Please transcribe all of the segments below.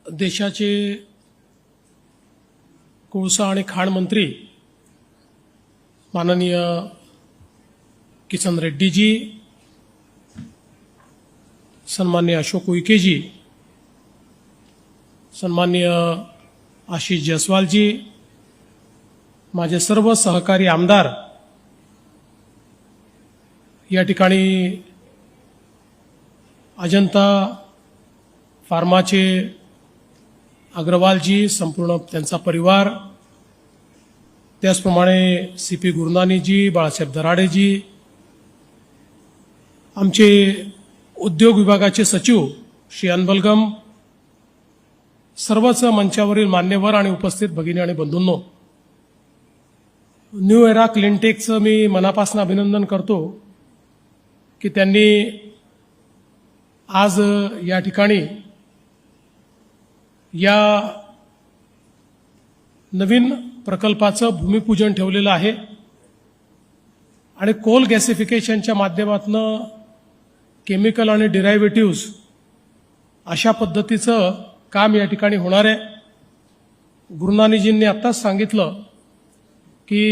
देशाचे कोळसा आणि खाण मंत्री माननीय किशन रेड्डी जी, सन्मान्य अशोक उईके जी, सन्मान्य आशीष जयस्वाल जी, माझे सर्व सहकारी आमदार या ठिकाणी अजंता फार्माचे अग्रवालजी, संपूर्ण त्यांचा परिवार, त्याचप्रमाणे सीपी गुरुनानीजी, बाळासाहेब दराडेजी, आमचे उद्योग विभागाचे सचिव श्री अनबलगम, सर्वच मंचावरील मान्यवर आणि उपस्थित भगिनी आणि बंधूंनो, न्यू एरा क्लिनटेकचं मी मनापासून अभिनंदन करतो की त्यांनी आज या ठिकाणी या नवीन प्रकल्पाचं भूमिपूजन ठेवलेलं आहे आणि कोल गॅसिफिकेशनच्या माध्यमातून केमिकल आणि डिरायव्हेटिव्हज अशा पद्धतीचं काम या ठिकाणी होणार आहे. गुरुनानीजींनी आत्ताच सांगितलं की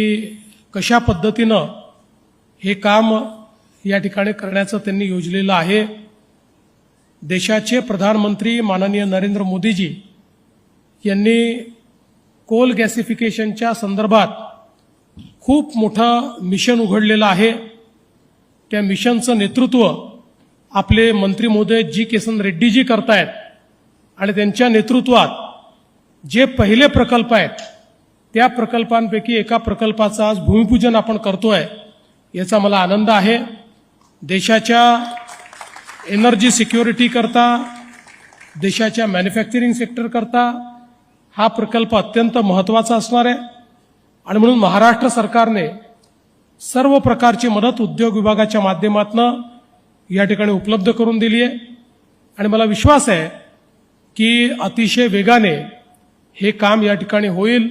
कशा पद्धतीनं हे काम या ठिकाणी करण्याचं त्यांनी योजलेलं आहे. देशाचे प्रधानमंत्री माननीय नरेंद्र मोदीजी यांनी कोल गॅसिफिकेशनच्या संदर्भात खूप मोठं मिशन उघडलेलं आहे. त्या मिशनचं नेतृत्व आपले मंत्री महोदय जी किशन रेड्डीजी करतायत आणि त्यांच्या नेतृत्वात जे पहिले प्रकल्प आहेत त्या प्रकल्पांपैकी एका प्रकल्पाचं आज भूमिपूजन आपण करतोय, याचा मला आनंद आहे. देशाच्या एनर्जी सिक्युरिटी करता, देशाच्या मॅन्युफॅक्चरिंग सेक्टर करता हा प्रकल्प अत्यंत महत्त्वाचा असणार आहे आणि म्हणून महाराष्ट्र सरकारने सर्व प्रकारची मदत उद्योग विभागाच्या माध्यमातून या ठिकाणी उपलब्ध करून दिली आहे आणि मला विश्वास आहे की अतिशय वेगाने हे काम या ठिकाणी होईल.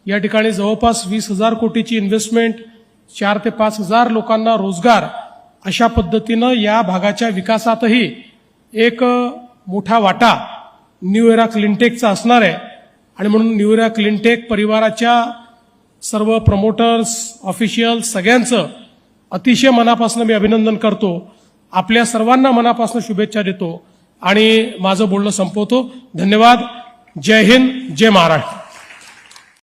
या ठिकाणी जवळपास 20,000 कोटीची इन्व्हेस्टमेंट, 4 ते 5,000 लोकांना रोजगार, अशा पद्धतीनं या भागाच्या विकासातही एक मोठा वाटा न्यू एरा क्लिनटेकचा असणार आहे आणि म्हणून न्यू एरा क्लिनटेक परिवाराच्या सर्व प्रमोटर्स, ऑफिशियल्स सगळ्यांचं अतिशय मनापासून मी अभिनंदन करतो. आपल्या सर्वांना मनापासून शुभेच्छा देतो आणि माझं बोलणं संपवतो. धन्यवाद. जय हिंद, जय महाराष्ट्र.